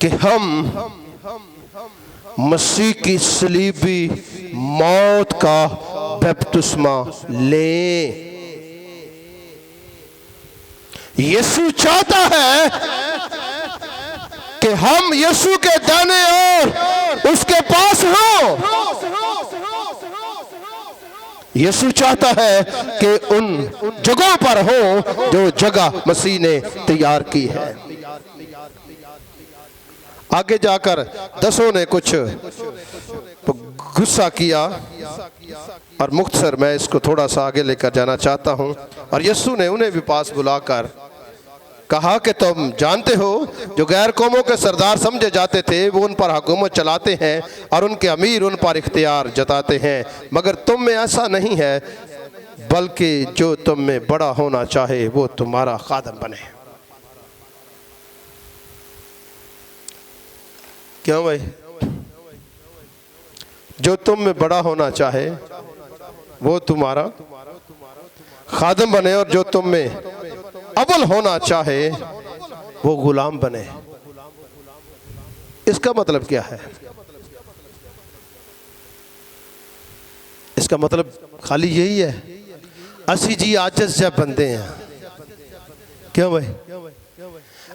कि हम मसीह की सलीबी मौत का बपतिस्मा लें। यीशु चाहता है कि हम यीशु के दाने और उसके पास हो। यीशु चाहता है कि उन जगहों पर हो जो जगह मसीह ने तैयार की है। आगे जाकर 10 ने कुछ गुस्सा किया और मुख्तसर मैं इसको थोड़ा सा आगे लेकर जाना चाहता हूं। और यीशु ने उन्हें भी पास बुलाकर कहा कि तुम जानते हो जो गैर कौमों के सरदार समझे जाते थे वो उन पर हुकूमत चलाते हैं और उनके अमीर उन पर इख्तियार जताते हैं, मगर तुम में ऐसा नहीं है, बल्कि जो तुम में बड़ा होना चाहे वो तुम्हारा खादम बने। क्यों भाई? जो तुम में बड़ा होना चाहे वो तुम्हारा खादम बने और जो तुम में अव्वल होना चाहे वो गुलाम बने। इसका मतलब क्या है? इसका मतलब खाली यही है, असी जी आजिज़ जै बंदे हैं। क्यों भाई?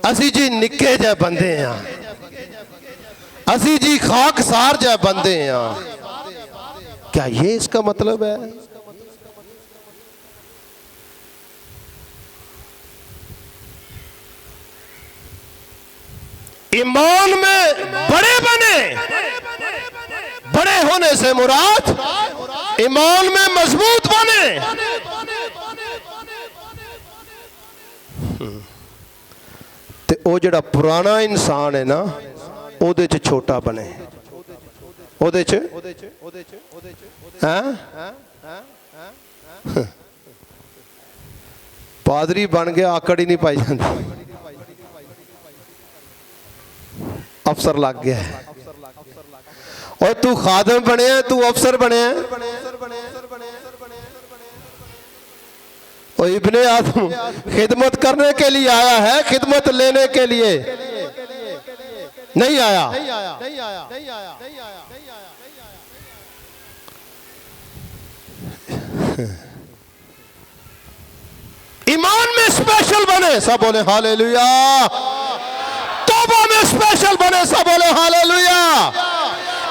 असी जी निक्के जै बंदे हैं, असी जी खाकसार जै बंदे हैं। क्या ये इसका मतलब है? ईमान में बड़े बने, बड़े होने से मुराद ईमान में मजबूत बने। ते ओ जेड़ा पुराना इंसान है ना ओदे च छोटा बने, ओदे च पादरी बन गया आकड़ ही नहीं पाई जाती, अफसर लग गया है। और तू खादम बने, तू अफसर बने। और इब्ने आदम खिदमत करने के लिए आया है, खिदमत लेने के लिए नहीं आया। ईमान में स्पेशल बने, सब बोले हालेलुया। तौबा में स्पेशल बने, सब बोले हालेलुया।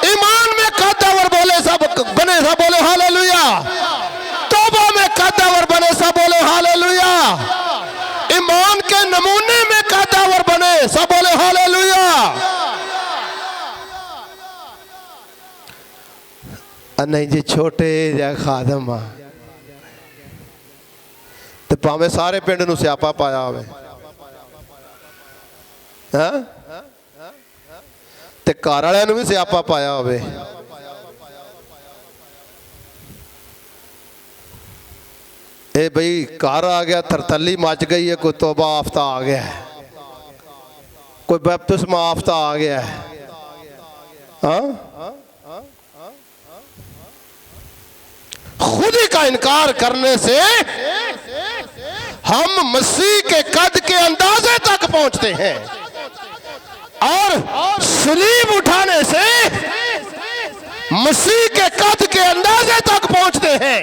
ईमान में कद्दावर बोले सब बने, सब बोले हालेलुया। तौबा में कद्दावर बने, सब बोले हालेलुया। ईमान के नमूने में कद्दावर बने, सब बोले हालेलुया। नहीं जी छोटे या खादम तो भावें सारे पिंड नूं स्यापा पाया होवे ते घर वालियां नूं भी स्यापा पाया होवे। ए भाई घर आ गया, थरथली मच गई है, कोई तौबा आफ्ता आ गया है, कोई बपतिस्मा आफ्ता आ गया है। खुदी का इनकार करने से हम मसीह के कद के अंदाजे तक पहुंचते हैं और सलीब उठाने से मसीह के कद के अंदाजे तक पहुंचते हैं।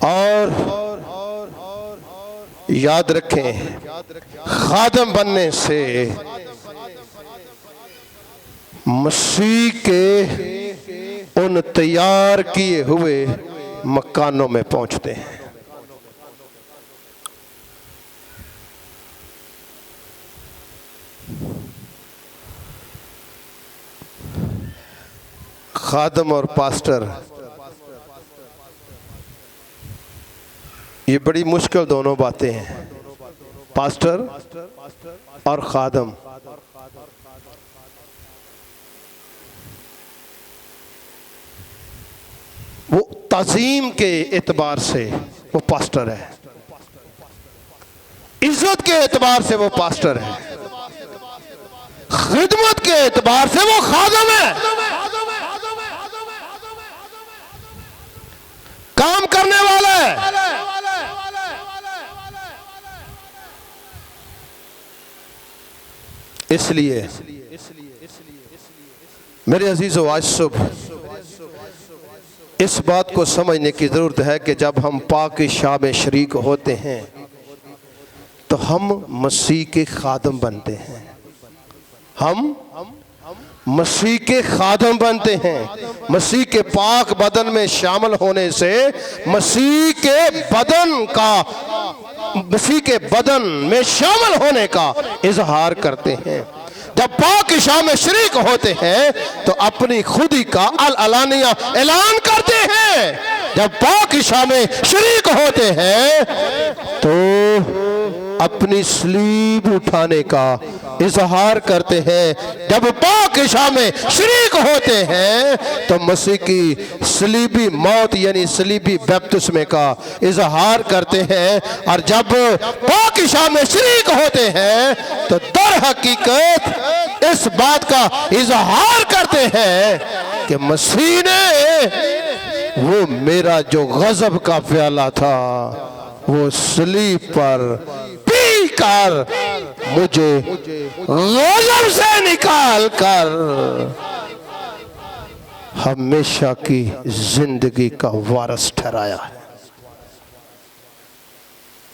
और याद रखें, खादम बनने से मसीह के उन तैयार किए हुए मकानों में पहुंचते हैं। खादम और पास्टर ये बड़ी मुश्किल दोनों बातें हैं, पास्टर और खादम। वो ताज़ीम के एतबार से वो पास्टर है, इज्जत के एतबार से वो पास्टर है, खिदमत के एतबार से वो खादम है। काम करने वाला है। इसलिए मेरे अजीजों, आज सुबह इस बात को समझने की जरूरत है कि जब हम पाक शाह में शरीक होते हैं तो हम मसीह के खादम बनते हैं। हम मसीह के खादम बनते हैं। मसीह के पाक बदन में शामिल होने से मसीह के बदन में शामिल होने का इजहार करते हैं। जब पाक इशा में शरीक होते हैं तो अपनी खुदी का अलानिया ऐलान करते हैं। जब पाक इशा में शरीक होते हैं तो अपनी सलीब उठाने का इजहार करते हैं। जब पाक इशा में शरीक होते हैं तो मसीह की सलीबी मौत यानी सलीबी बपतिस्मे का इजहार करते हैं। और जब पाक इशा में शरीक होते हैं तो दर हकीकत इस बात का इजहार करते हैं कि मसीह ने वो मेरा जो गजब का प्याला था वो सलीब पर पी कर मुझे गजब से निकाल कर हमेशा की जिंदगी का वारिस ठहराया है।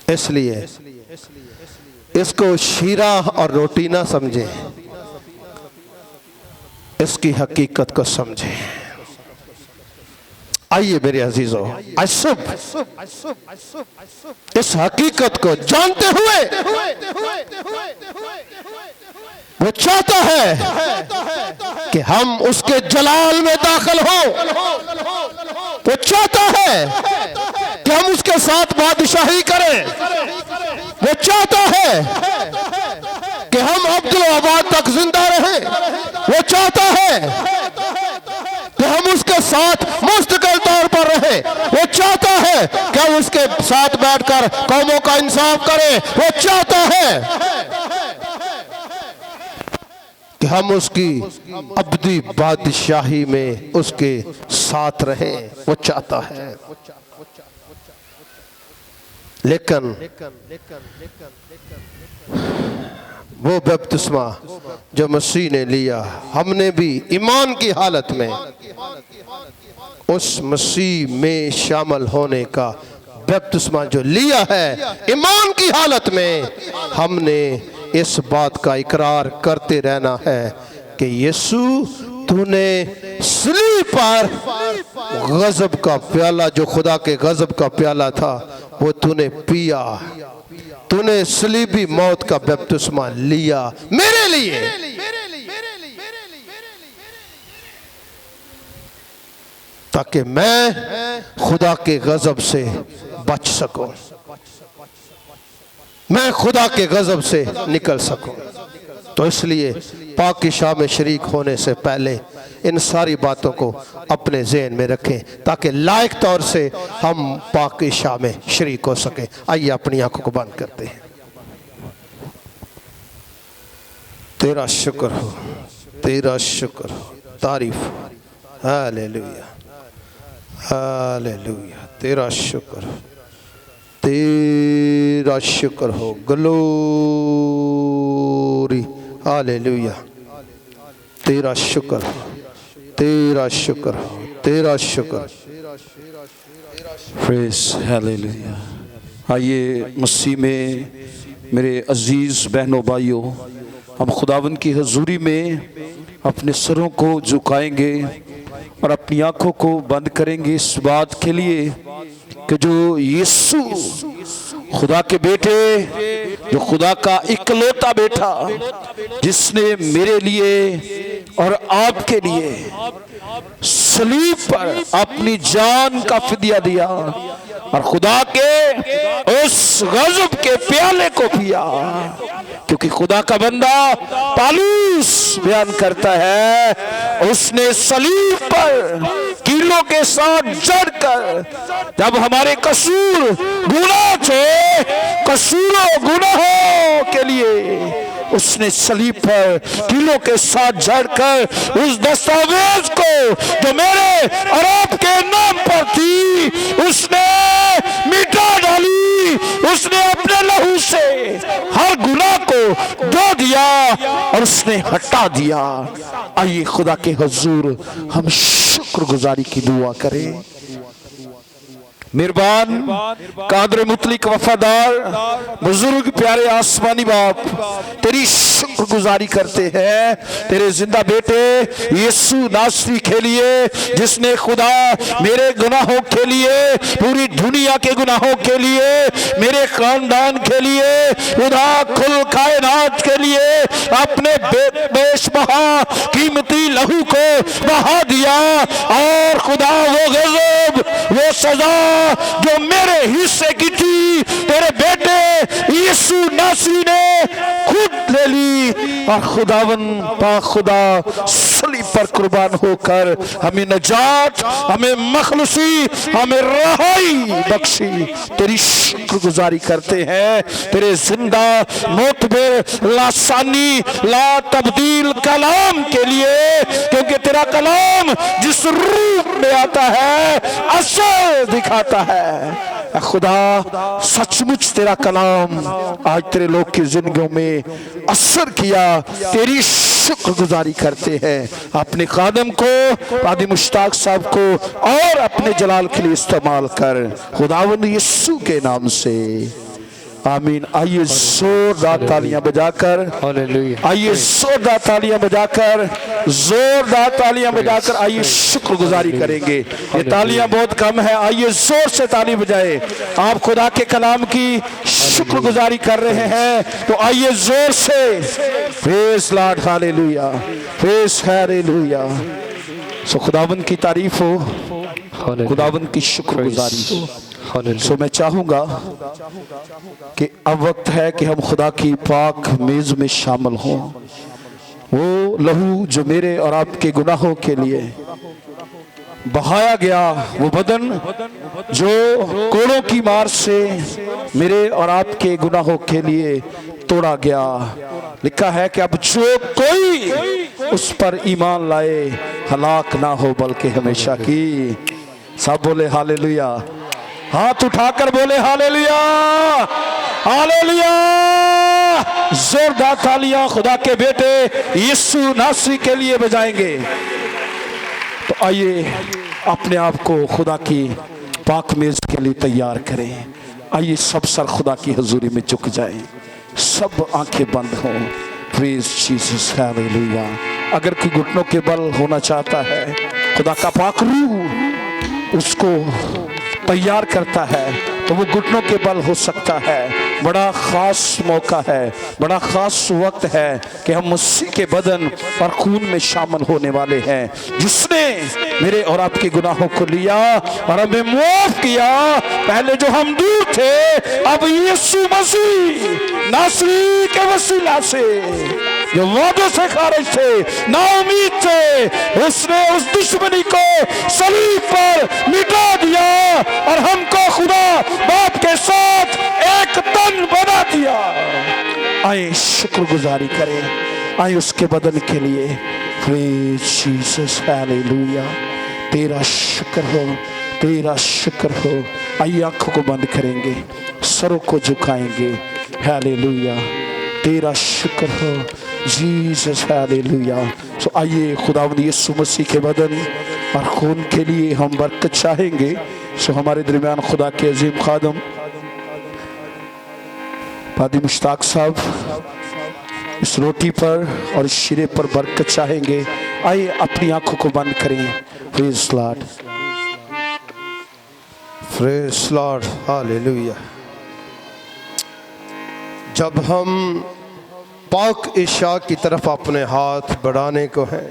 इसलिए इसको शीरा और रोटी ना समझें, इसकी हकीकत को समझें। आइए मेरे अजीजों, इस हकीकत को जानते हुए वो चाहता है कि हम उसके जलाल में दाखिल हों। वो चाहता है कि हम उसके साथ बादशाही करें। वो चाहता है कि हम अब्दुल आबाद तक जिंदा रहें। वो चाहता है कि हम उसके साथ मुस्तकिल तौर पर रहें। वो चाहता है कि हम उसके साथ बैठकर कौमों का इंसाफ करें। वो चाहता है कि हम उसकी अब्दी बादशाही में उसके साथ रहें। वो चाहता है, लेकिन वो बपतिस्मा जो मसीह ने लिया, हमने भी ईमान की हालत में उस मसीह में शामिल होने का बपतिस्मा जो लिया है, ईमान की हालत में हमने इस बात का इकरार करते रहना है कि यीशु तूने सलीब पर गजब का प्याला, जो खुदा के गजब का प्याला था, वो तूने पिया। तूने सलीबी मौत का बपतिस्मा लिया मेरे लिए। ताकि मैं खुदा के गजब से बच सकूं, मैं खुदा के गजब से निकल सकूं। तो इसलिए पाक इशा में शरीक होने से पहले इन सारी बातों को अपने ज़हन में रखें ताकि लायक तौर से हम पाक इशा में शरीक हो सके। आइए अपनी आंखों को बंद करते हैं। तेरा शुक्र हो, तेरा शुक्र हो, तारीफ हो। Hallelujah, hallelujah. तेरा शुक्र हो, तेरा शुक्र हो। Glory, hallelujah. तेरा शुक्र हो, तेरा शुक्र हो, तेरा शुक्र। Praise hallelujah. आइए मसीह में मेरे अजीज़ बहनों भाइयों, हम खुदावंद की हजूरी में अपने सरों को झुकाएंगे और अपनी आंखों को बंद करेंगे इस बात के लिए कि जो यीशु खुदा के बेटे, जो खुदा का इकलौता बेटा, जिसने मेरे लिए और आपके लिए सलीब पर अपनी जान का फिदिया दिया और खुदा के उस गजब के प्याले को पिया। क्योंकि खुदा का बंदा पालूस बयान करता है, उसने सलीब पर कीलों के साथ जड़कर जब हमारे कसूर गुनाह थे, कसूरों गुनाहों के लिए उसने सलीब पर कीलों के साथ जड़कर उस दस्तावेज को जो मेरे और आपके नाम पर थी, उसने मिटा डाली। उसने अपने लहू से हर गुनाह को धो दिया और उसने हटा दिया। आइए खुदा के हुजूर हम शुक्रगुजारी की दुआ करें। मेहरबान कादर मुतलिक वफादार बुजुर्ग प्यारे आसमानी बाप, तेरी शुक्रगुजारी करते हैं तेरे जिंदा बेटे यीशु नासरी के लिए, जिसने खुदा मेरे गुनाहों के लिए, पूरी दुनिया के गुनाहों के लिए, मेरे खानदान के लिए, खुदा कुल कायनात के लिए अपने बेशबहा कीमती लहू को बहा दिया। और खुदा वो गजब, वो सजा जो मेरे हिस्से की थी, तेरे बेटे यीशु नासरी ने खुद ले ली। और खुदावन पाक खुदा सलीब पर कुर्बान होकर हमें नजात, हमें मखलूसी, हमें रहाई बख्शी। तेरी शुक्रगुजारी करते हैं तेरे जिंदा मोतबर लासानी ला तब्दील कलाम के लिए, क्योंकि तेरा कलाम जिस रूप में आता है असर दिखाता है। खुदा सचमुच तेरा कलाम आज तेरे लोग की जिंदगियों में असर किया। तेरी शुक्रगुजारी करते हैं अपने खादम को, आदि मुश्ताक साहब को और अपने जलाल के लिए इस्तेमाल कर, खुदावंद यीशु के नाम से आमीन। आइए जोरदार तालियां बजाकर, आइए जोरदार तालियां बजाकर, जोरदार तालियां बजाकर आइए शुक्रगुजारी करेंगे। ये तालियां बहुत कम है, आइए जोर से ताली बजाए। आप खुदा के कलाम की शुक्रगुजारी कर रहे हैं तो आइए जोर से praise lord, hallelujah, praise hallelujah. So खुदावंद की तारीफ हो, खुदावंद की शुक्रगुजारी हो। सो मैं चाहूंगा कि अब वक्त है कि हम खुदा की पाक मेज में शामिल हों। वो लहू जो मेरे और आपके गुनाहों के लिए बहाया गया, वो बदन जो कोड़ों की मार से मेरे और आपके गुनाहों के लिए तोड़ा गया। लिखा है कि अब जो कोई उस पर ईमान लाए हलाक ना हो बल्कि हमेशा की। सब बोले हालेलुया, हाथ उठाकर बोले हालेलुया, हालेलुया। जोरदार तालियां खुदा के बेटे यीशु नासरी के लिए बजाएंगे। तो आइए अपने आप को खुदा की पाक मेज के लिए तैयार करें। आइए सब सर खुदा की हजूरी में झुक जाएं, सब आंखें बंद हों। Praise Jesus, hallelujah. अगर कोई घुटनों के बल होना चाहता है, खुदा का पाक रूह उसको तैयार करता है, तो वो घुटनों के बल हो सकता है। बड़ा खास मौका है, बड़ा खास वक्त है कि हम मसीह के बदन और खून में शामिल होने वाले हैं, जिसने मेरे और आपके गुनाहों को लिया और हमें माफ किया। पहले जो हम दूर थे, अब यीशु मसीह नासरी के वसीला से जो वादों से खारिज थे, नाउमीद थे, उसने उस दुश्मनी को सलीब पर मिटा दिया और हमको खुदा बाप के साथ एक तन बना दिया। आए शुक्रगुजारी करें, आए उसके बदन के लिए। Praise Jesus, hallelujah. तेरा शुक्र हो, तेरा शुक्र हो। आइए आंखों को बंद करेंगे, सरों को झुकाएंगे। हालेलुया, तेरा शुक्र हो जीसस, हालेलुया। सो आइए खुदावंद यीशु मसीह के बदन और खून के लिए हम बरकत चाहेंगे। सो हमारे दरमियान खुदा के अजीम खादम आदि मुश्ताक साहब इस रोटी पर और इस शीरे पर बरकत चाहेंगे। आइए अपनी आंखों को बंद करें। Praise Lord, praise lord, hallelujah. जब हम पाक इशा की तरफ अपने हाथ बढ़ाने को हैं,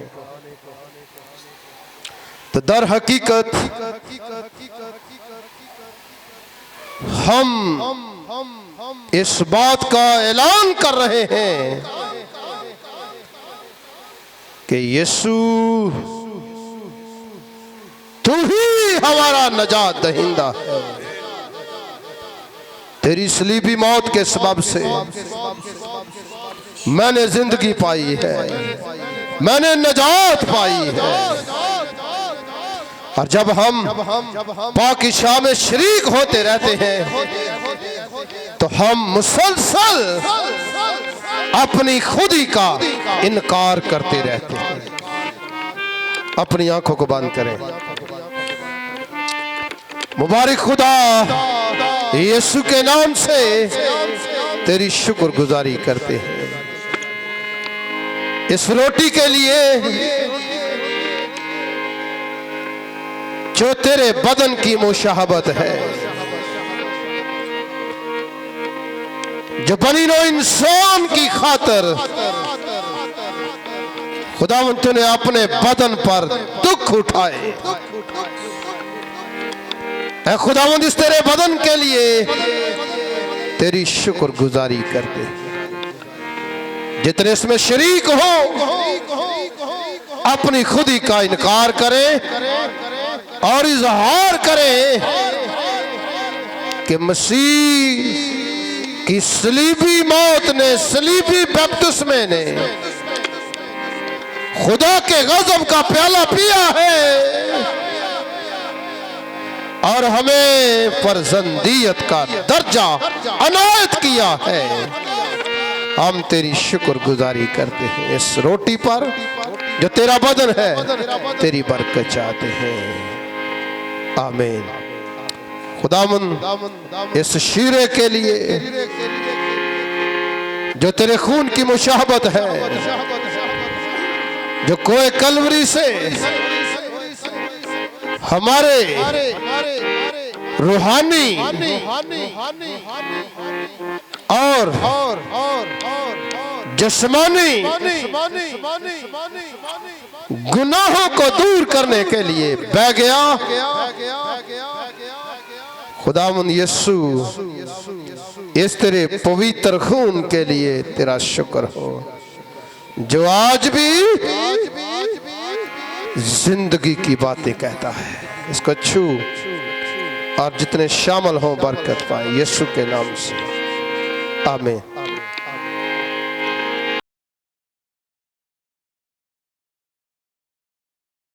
तो दर हकीकत हम इस बात का ऐलान कर रहे हैं कि यीशु तू ही हमारा नजात दहिंदा है। तेरी सलीबी मौत के सबब से मैंने जिंदगी पाई है, मैंने नजात पाई है। और जब हम पाक-ई-शाह में शरीक होते रहते हैं, तो हम मुसलसल अपनी खुदी का इनकार करते रहते हैं। अपनी आंखों को बंद करें। मुबारक खुदा, यीशु के नाम से तेरी शुक्रगुजारी करते हैं इस रोटी के लिए जो तेरे बदन की मुशाहबत है, जो बनी नो इंसान की खातर खुदावन तूने अपने बदन पर दुख उठाए। ऐ खुदावंद इस तेरे बदन के लिए तेरी शुक्रगुजारी करते। जितने इसमें शरीक हो अपनी खुदी का इनकार करें और इजहार करें कि मसीह की सलीबी मौत ने, सलीबी बपतिस्मे ने खुदा के गजब का प्याला पिया है और हमें फर्जंदियत का दर्जा अनायत किया है। हम तेरी शुक्रगुजारी करते हैं इस रोटी पर जो तेरा बदन है, तेरी बरकत चाहते हैं। आमीन। खुदावंद इस शीरे के लिए जो तेरे खून की मुशाहबत है, जो कोई कलवरी से हमारे रूहानी और जिस्मानी गुनाहों को दूर करने के लिए बह गया। खुदावंद यीशु, इस तेरे पवित्र खून के लिए तेरा शुक्र हो जो आज भी जिंदगी की बातें कहता है। इसको छू और जितने शामिल हों बरकत पाए यीशु के नाम से। आमीन।